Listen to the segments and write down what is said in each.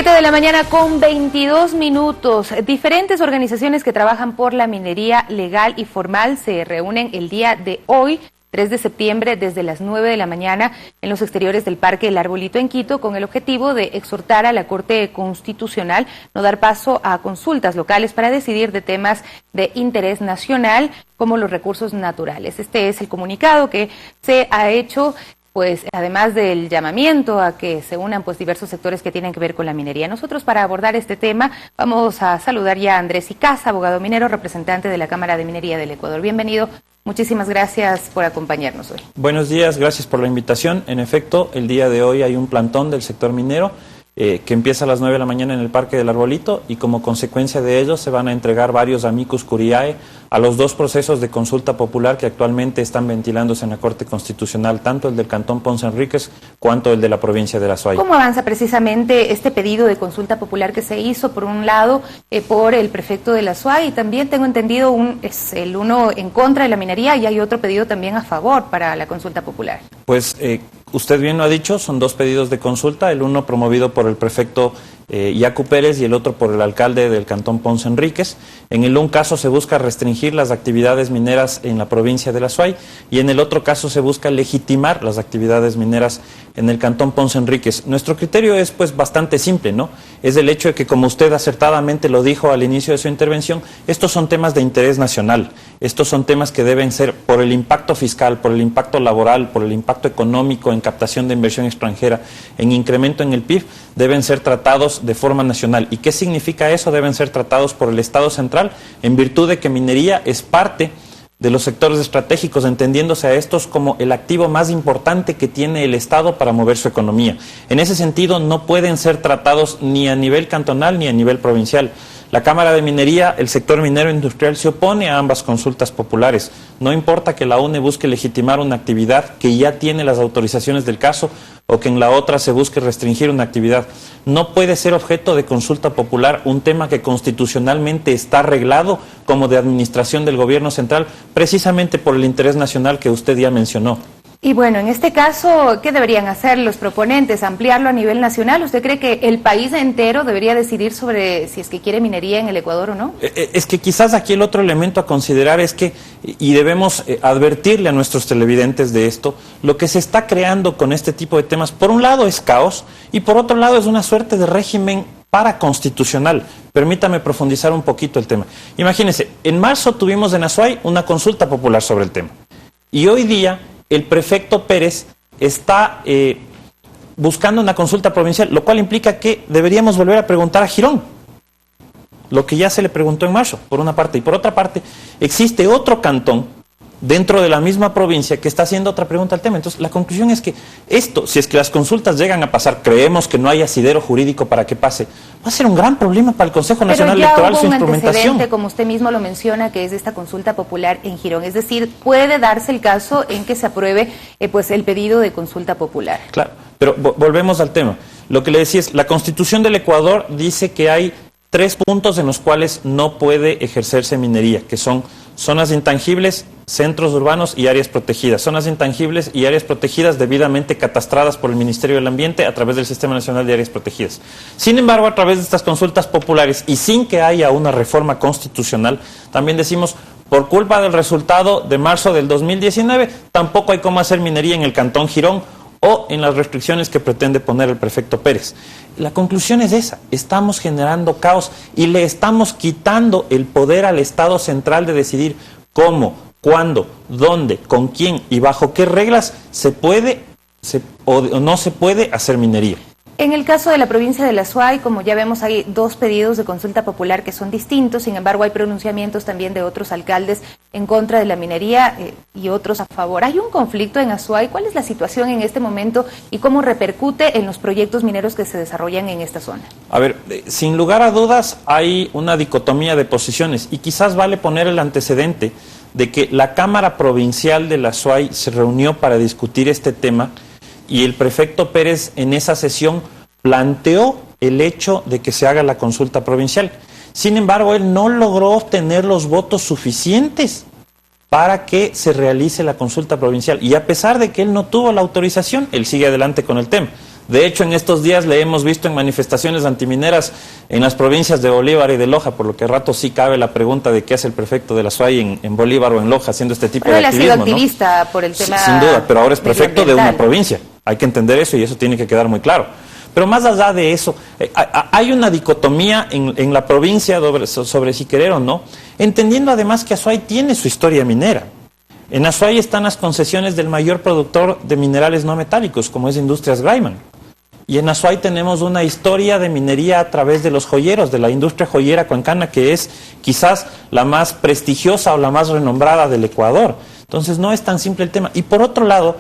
7 de la mañana con 22 minutos. Diferentes organizaciones que trabajan por la minería legal y formal se reúnen el día de hoy, 3 de septiembre, desde las 9 de la mañana en los exteriores del Parque El Arbolito en Quito, con el objetivo de exhortar a la Corte Constitucional no dar paso a consultas locales para decidir de temas de interés nacional como los recursos naturales. Este es el comunicado que se ha hecho, pues además del llamamiento a que se unan pues diversos sectores que tienen que ver con la minería. Nosotros, para abordar este tema, vamos a saludar ya a Andrés Icaza, abogado minero, representante de la Cámara de Minería del Ecuador. Bienvenido, muchísimas gracias por acompañarnos hoy. Buenos días, gracias por la invitación. En efecto, el día de hoy hay un plantón del sector minero que empieza a las 9 de la mañana en el Parque del Arbolito, y como consecuencia de ello se van a entregar varios amicus curiae a los dos procesos de consulta popular que actualmente están ventilándose en la Corte Constitucional, tanto el del Cantón Ponce Enríquez cuanto el de la provincia de La Suay. ¿Cómo avanza precisamente este pedido de consulta popular que se hizo, por un lado, por el prefecto de La Suay, y también tengo entendido es el uno en contra de la minería, y hay otro pedido también a favor para la consulta popular? Pues usted bien lo ha dicho, son dos pedidos de consulta, el uno promovido por el prefecto Yacu Pérez y el otro por el alcalde del Cantón Ponce Enríquez. En el un caso se busca restringir las actividades mineras en la provincia de La Suay, y en el otro caso se busca legitimar las actividades mineras en el Cantón Ponce Enríquez. Nuestro criterio es pues bastante simple, ¿no? Es el hecho de que, como usted acertadamente lo dijo al inicio de su intervención, estos son temas de interés nacional, estos son temas que deben ser, por el impacto fiscal, por el impacto laboral, por el impacto económico, en captación de inversión extranjera, en incremento en el PIB, deben ser tratados de forma nacional. ¿Y qué significa eso? Deben ser tratados por el Estado central, en virtud de que minería es parte de los sectores estratégicos, entendiéndose a estos como el activo más importante que tiene el Estado para mover su economía. En ese sentido, no pueden ser tratados ni a nivel cantonal ni a nivel provincial. La Cámara de Minería, el sector minero industrial, se opone a ambas consultas populares. No importa que la UNE busque legitimar una actividad que ya tiene las autorizaciones del caso, o que en la otra se busque restringir una actividad. No puede ser objeto de consulta popular un tema que constitucionalmente está arreglado como de administración del gobierno central, precisamente por el interés nacional que usted ya mencionó. Y bueno, en este caso, ¿qué deberían hacer los proponentes? ¿Ampliarlo a nivel nacional? ¿Usted cree que el país entero debería decidir sobre si es que quiere minería en el Ecuador o no? Es que quizás aquí el otro elemento a considerar es que, y debemos advertirle a nuestros televidentes de esto, lo que se está creando con este tipo de temas, por un lado es caos, y por otro lado es una suerte de régimen paraconstitucional. Permítame profundizar un poquito el tema. Imagínense, en marzo tuvimos en Azuay una consulta popular sobre el tema, y hoy día el prefecto Pérez está buscando una consulta provincial, lo cual implica que deberíamos volver a preguntar a Girón lo que ya se le preguntó en marzo, por una parte. Y por otra parte, existe otro cantón dentro de la misma provincia que está haciendo otra pregunta al tema. Entonces, la conclusión es que esto, si es que las consultas llegan a pasar, creemos que no hay asidero jurídico para que pase, va a ser un gran problema para el Consejo Nacional Electoral, su instrumentación. Como usted mismo lo menciona, que es esta consulta popular en Girón. Es decir, puede darse el caso en que se apruebe pues el pedido de consulta popular. Claro, pero volvemos al tema. Lo que le decía es, la Constitución del Ecuador dice que hay 3 puntos en los cuales no puede ejercerse minería, que son zonas intangibles, centros urbanos y áreas protegidas. Zonas intangibles y áreas protegidas debidamente catastradas por el Ministerio del Ambiente a través del Sistema Nacional de Áreas Protegidas. Sin embargo, a través de estas consultas populares y sin que haya una reforma constitucional, también decimos, por culpa del resultado de marzo del 2019, tampoco hay cómo hacer minería en el Cantón Girón o en las restricciones que pretende poner el prefecto Pérez. La conclusión es esa: estamos generando caos y le estamos quitando el poder al Estado central de decidir cómo, cuándo, dónde, con quién y bajo qué reglas se puede o no se puede hacer minería. En el caso de la provincia de La Suay, como ya vemos, hay 2 pedidos de consulta popular que son distintos. Sin embargo, hay pronunciamientos también de otros alcaldes en contra de la minería y otros a favor. ¿Hay un conflicto en Azuay? ¿Cuál es la situación en este momento y cómo repercute en los proyectos mineros que se desarrollan en esta zona? A ver, sin lugar a dudas hay una dicotomía de posiciones, y quizás vale poner el antecedente de que la Cámara Provincial de La Azuay se reunió para discutir este tema, y el prefecto Pérez en esa sesión planteó el hecho de que se haga la consulta provincial. Sin embargo, él no logró obtener los votos suficientes para que se realice la consulta provincial. Y a pesar de que él no tuvo la autorización, él sigue adelante con el tema. De hecho, en estos días le hemos visto en manifestaciones antimineras en las provincias de Bolívar y de Loja, por lo que a rato sí cabe la pregunta de qué hace el prefecto de la SUAY en Bolívar o en Loja haciendo este tipo de activismo. Él ha sido activista, ¿no?, por el tema. Sin duda, pero ahora es prefecto de una provincia. Hay que entender eso y eso tiene que quedar muy claro. Pero más allá de eso, hay una dicotomía en la provincia sobre si querer o no, entendiendo además que Azuay tiene su historia minera. En Azuay están las concesiones del mayor productor de minerales no metálicos, como es Industrias Graiman. Y en Azuay tenemos una historia de minería a través de los joyeros, de la industria joyera cuencana, que es quizás la más prestigiosa o la más renombrada del Ecuador. Entonces no es tan simple el tema. Y por otro lado,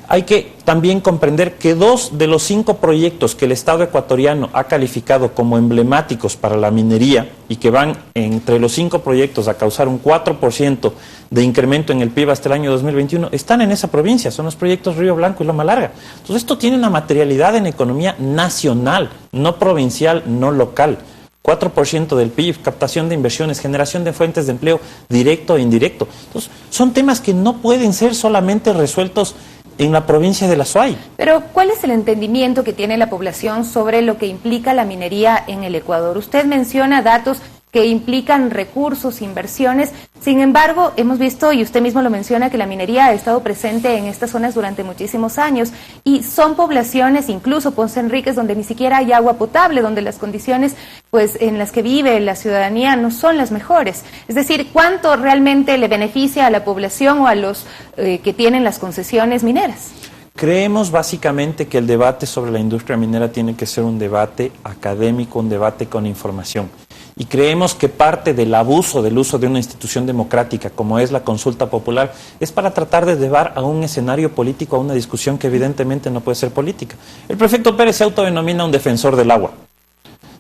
hay que también comprender que 2 de los 5 proyectos que el Estado ecuatoriano ha calificado como emblemáticos para la minería y que van entre los 5 proyectos a causar un 4% de incremento en el PIB hasta el año 2021, están en esa provincia, son los proyectos Río Blanco y Loma Larga. Entonces esto tiene una materialidad en economía nacional, no provincial, no local. 4% del PIB, captación de inversiones, generación de fuentes de empleo directo e indirecto. Entonces, son temas que no pueden ser solamente resueltos en la provincia de la Azuay. Pero, ¿cuál es el entendimiento que tiene la población sobre lo que implica la minería en el Ecuador? Usted menciona datos que implican recursos, inversiones. Sin embargo, hemos visto, y usted mismo lo menciona, que la minería ha estado presente en estas zonas durante muchísimos años y son poblaciones, incluso Ponce Enríquez, donde ni siquiera hay agua potable, donde las condiciones pues en las que vive la ciudadanía no son las mejores. Es decir, ¿cuánto realmente le beneficia a la población o a los que tienen las concesiones mineras? Creemos básicamente que el debate sobre la industria minera tiene que ser un debate académico, un debate con información. Y creemos que parte del abuso del uso de una institución democrática como es la consulta popular es para tratar de llevar a un escenario político, a una discusión que evidentemente no puede ser política. El prefecto Pérez se autodenomina un defensor del agua.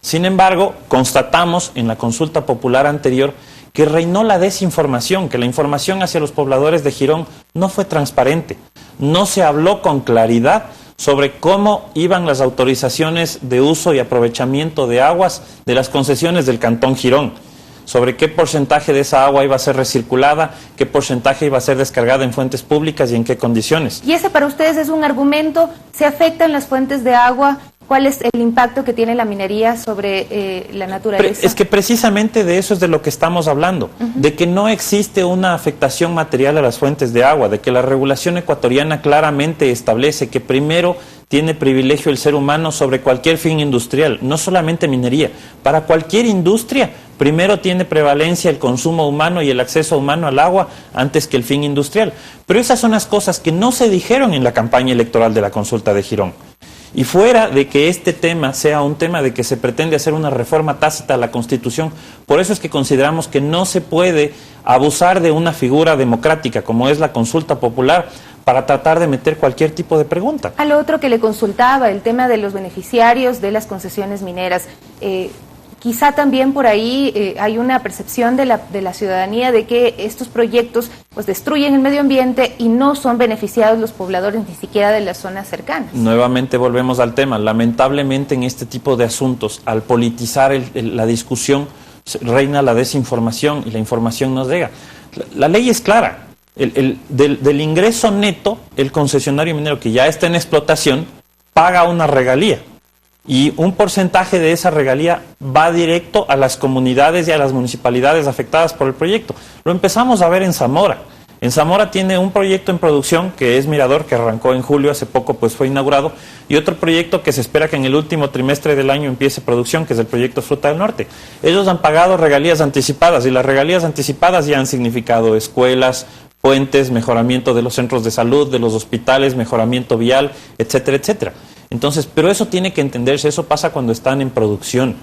Sin embargo, constatamos en la consulta popular anterior que reinó la desinformación, que la información hacia los pobladores de Girón no fue transparente. No se habló con claridad sobre cómo iban las autorizaciones de uso y aprovechamiento de aguas de las concesiones del Cantón Girón, sobre qué porcentaje de esa agua iba a ser recirculada, qué porcentaje iba a ser descargada en fuentes públicas y en qué condiciones. ¿Y ese para ustedes es un argumento? ¿Se afectan las fuentes de agua? ¿Cuál es el impacto que tiene la minería sobre la naturaleza? Es que precisamente de eso es de lo que estamos hablando, de que no existe una afectación material a las fuentes de agua, de que la regulación ecuatoriana claramente establece que primero tiene privilegio el ser humano sobre cualquier fin industrial, no solamente minería. Para cualquier industria, primero tiene prevalencia el consumo humano y el acceso humano al agua antes que el fin industrial. Pero esas son las cosas que no se dijeron en la campaña electoral de la consulta de Girón. Y fuera de que este tema sea un tema de que se pretende hacer una reforma tácita a la Constitución, por eso es que consideramos que no se puede abusar de una figura democrática como es la consulta popular para tratar de meter cualquier tipo de pregunta. A lo otro que le consultaba, el tema de los beneficiarios de las concesiones mineras. Quizá también por ahí hay una percepción de la ciudadanía de que estos proyectos pues destruyen el medio ambiente y no son beneficiados los pobladores ni siquiera de las zonas cercanas. Nuevamente volvemos al tema. Lamentablemente en este tipo de asuntos, al politizar la discusión, reina la desinformación y la información nos llega. La ley es clara. Del ingreso neto, el concesionario minero que ya está en explotación paga una regalía. Y un porcentaje de esa regalía va directo a las comunidades y a las municipalidades afectadas por el proyecto. Lo empezamos a ver en Zamora. En Zamora tiene un proyecto en producción que es Mirador, que arrancó en julio, hace poco pues fue inaugurado, y otro proyecto que se espera que en el último trimestre del año empiece producción, que es el proyecto Fruta del Norte. Ellos han pagado regalías anticipadas y las regalías anticipadas ya han significado escuelas, puentes, mejoramiento de los centros de salud, de los hospitales, mejoramiento vial, etcétera, etcétera. Entonces, pero eso tiene que entenderse, eso pasa cuando están en producción.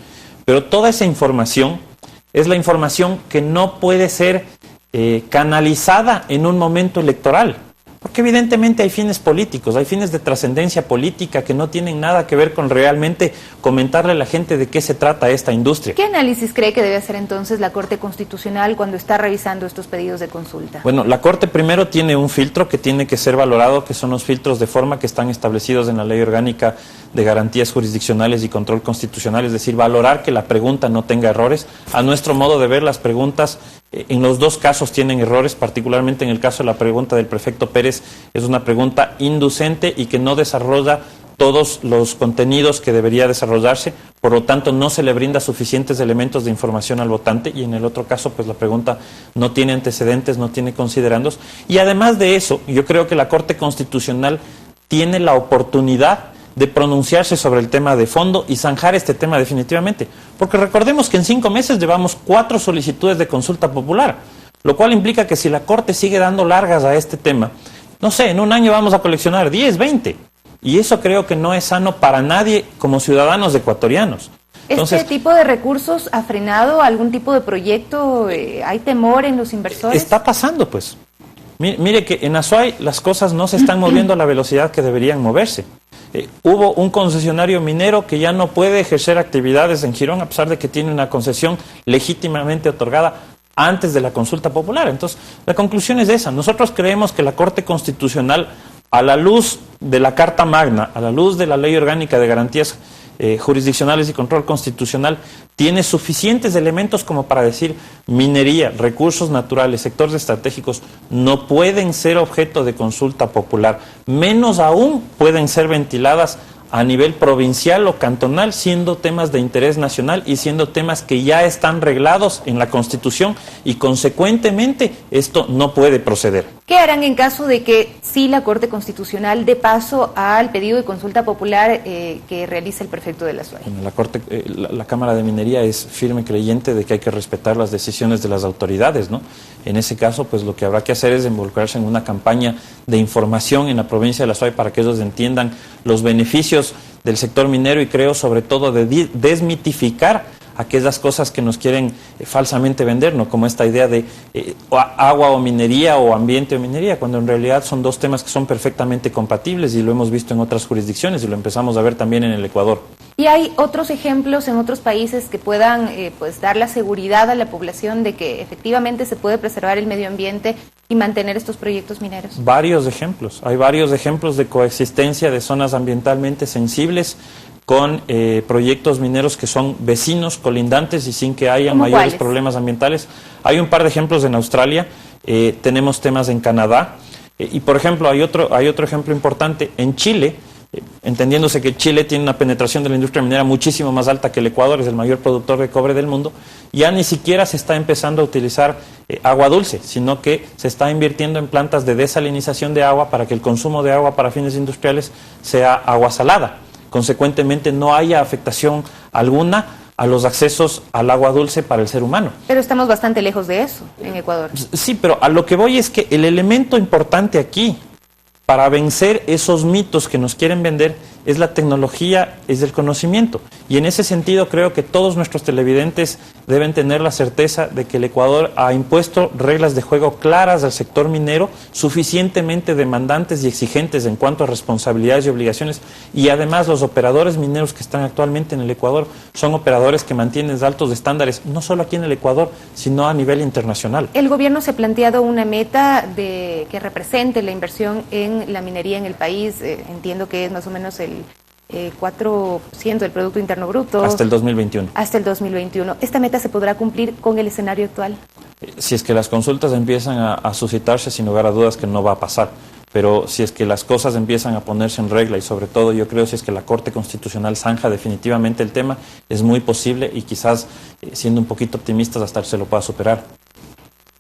Pero toda esa información es la información que no puede ser canalizada en un momento electoral. Porque evidentemente hay fines políticos, hay fines de trascendencia política que no tienen nada que ver con realmente comentarle a la gente de qué se trata esta industria. ¿Qué análisis cree que debe hacer entonces la Corte Constitucional cuando está revisando estos pedidos de consulta? Bueno, la Corte primero tiene un filtro que tiene que ser valorado, que son los filtros de forma que están establecidos en la Ley Orgánica de Garantías Jurisdiccionales y Control Constitucional, es decir, valorar que la pregunta no tenga errores. A nuestro modo de ver, las preguntas en los dos casos tienen errores, particularmente en el caso de la pregunta del prefecto Pérez, es una pregunta inducente y que no desarrolla todos los contenidos que debería desarrollarse, por lo tanto no se le brinda suficientes elementos de información al votante, y en el otro caso pues la pregunta no tiene antecedentes, no tiene considerandos, y además de eso yo creo que la Corte Constitucional tiene la oportunidad de pronunciarse sobre el tema de fondo y zanjar este tema definitivamente, porque recordemos que en 5 meses llevamos 4 solicitudes de consulta popular, lo cual implica que si la Corte sigue dando largas a este tema, no sé, en un año vamos a coleccionar 10, 20, y eso creo que no es sano para nadie como ciudadanos ecuatorianos. Entonces, ¿este tipo de recursos ha frenado algún tipo de proyecto? ¿Hay temor en los inversores? Está pasando, pues. Mire que en Azuay las cosas no se están moviendo a la velocidad que deberían moverse. Hubo un concesionario minero que ya no puede ejercer actividades en Girón, a pesar de que tiene una concesión legítimamente otorgada antes de la consulta popular. Entonces, la conclusión es esa. Nosotros creemos que la Corte Constitucional, a la luz de la Carta Magna, a la luz de la Ley Orgánica de Garantías Jurisdiccionales y Control Constitucional, tiene suficientes elementos como para decir minería, recursos naturales, sectores estratégicos no pueden ser objeto de consulta popular, menos aún pueden ser ventiladas a nivel provincial o cantonal, siendo temas de interés nacional y siendo temas que ya están reglados en la Constitución, y consecuentemente esto no puede proceder. ¿Qué harán en caso de que sí la Corte Constitucional dé paso al pedido de consulta popular que realiza el prefecto de la Azuay? Bueno, la Cámara de Minería es firme creyente de que hay que respetar las decisiones de las autoridades, ¿no? En ese caso, pues lo que habrá que hacer es involucrarse en una campaña de información en la provincia de la Azuay para que ellos entiendan los beneficios del sector minero, y creo sobre todo de desmitificar aquellas cosas que nos quieren falsamente vender, ¿no? Como esta idea de agua o minería o ambiente o minería, cuando en realidad son dos temas que son perfectamente compatibles, y lo hemos visto en otras jurisdicciones y lo empezamos a ver también en el Ecuador. ¿Y hay otros ejemplos en otros países que puedan pues dar la seguridad a la población de que efectivamente se puede preservar el medio ambiente y mantener estos proyectos mineros? Varios ejemplos. Hay varios ejemplos de coexistencia de zonas ambientalmente sensibles con proyectos mineros que son vecinos, colindantes, y sin que haya mayores problemas ambientales. Hay un par de ejemplos en Australia, tenemos temas en Canadá, y por ejemplo hay otro ejemplo importante en Chile, entendiéndose que Chile tiene una penetración de la industria minera muchísimo más alta que el Ecuador, es el mayor productor de cobre del mundo, ya ni siquiera se está empezando a utilizar agua dulce, sino que se está invirtiendo en plantas de desalinización de agua para que el consumo de agua para fines industriales sea agua salada. Consecuentemente no haya afectación alguna a los accesos al agua dulce para el ser humano. Pero estamos bastante lejos de eso en Ecuador. Sí, pero a lo que voy es que el elemento importante aquí para vencer esos mitos que nos quieren vender es la tecnología, es el conocimiento. Y en ese sentido creo que todos nuestros televidentes deben tener la certeza de que el Ecuador ha impuesto reglas de juego claras al sector minero, suficientemente demandantes y exigentes en cuanto a responsabilidades y obligaciones. Y además los operadores mineros que están actualmente en el Ecuador son operadores que mantienen altos estándares, no solo aquí en el Ecuador, sino a nivel internacional. ¿El gobierno se ha planteado una meta que represente la inversión en la minería en el país? Entiendo que es más o menos el 4% del Producto Interno Bruto. Hasta el 2021. Hasta el 2021. ¿Esta meta se podrá cumplir con el escenario actual? Si es que las consultas empiezan a suscitarse, sin lugar a dudas que no va a pasar. Pero si es que las cosas empiezan a ponerse en regla, y sobre todo yo creo si es que la Corte Constitucional zanja definitivamente el tema, es muy posible, y quizás siendo un poquito optimistas hasta se lo pueda superar.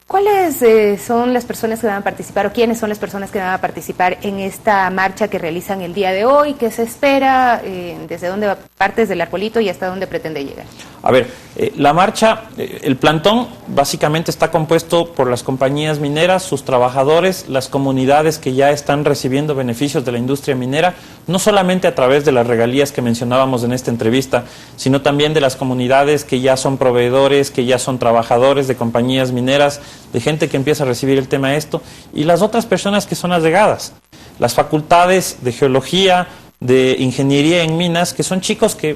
¿Cuáles son las personas que van a participar, o quiénes son las personas que van a participar en esta marcha que realizan el día de hoy? ¿Qué se espera? ¿Desde dónde parte desde el Arbolito y hasta dónde pretende llegar? A ver, la marcha, el plantón básicamente está compuesto por las compañías mineras, sus trabajadores, las comunidades que ya están recibiendo beneficios de la industria minera, no solamente a través de las regalías que mencionábamos en esta entrevista, sino también de las comunidades que ya son proveedores, que ya son trabajadores de compañías mineras, de gente que empieza a recibir el tema de esto, y las otras personas que son allegadas, las facultades de geología, de ingeniería en minas, que son chicos que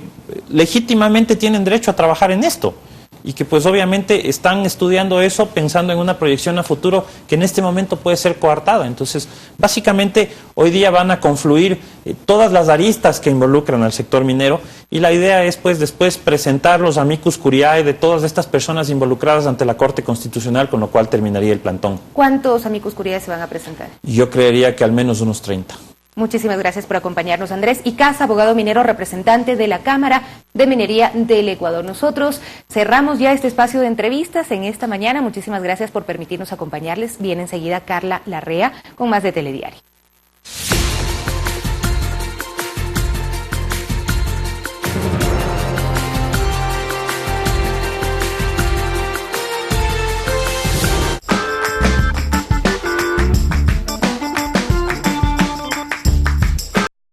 legítimamente tienen derecho a trabajar en esto, y que pues obviamente están estudiando eso pensando en una proyección a futuro que en este momento puede ser coartada. Entonces, básicamente hoy día van a confluir todas las aristas que involucran al sector minero, y la idea es pues después presentar los amicus curiae de todas estas personas involucradas ante la Corte Constitucional, con lo cual terminaría el plantón. ¿Cuántos amicus curiae se van a presentar? Yo creería que al menos unos 30. Muchísimas gracias por acompañarnos, Andrés Icaza, abogado minero, representante de la Cámara de Minería del Ecuador. Nosotros cerramos ya este espacio de entrevistas en esta mañana. Muchísimas gracias por permitirnos acompañarles. Viene enseguida Carla Larrea con más de Telediario.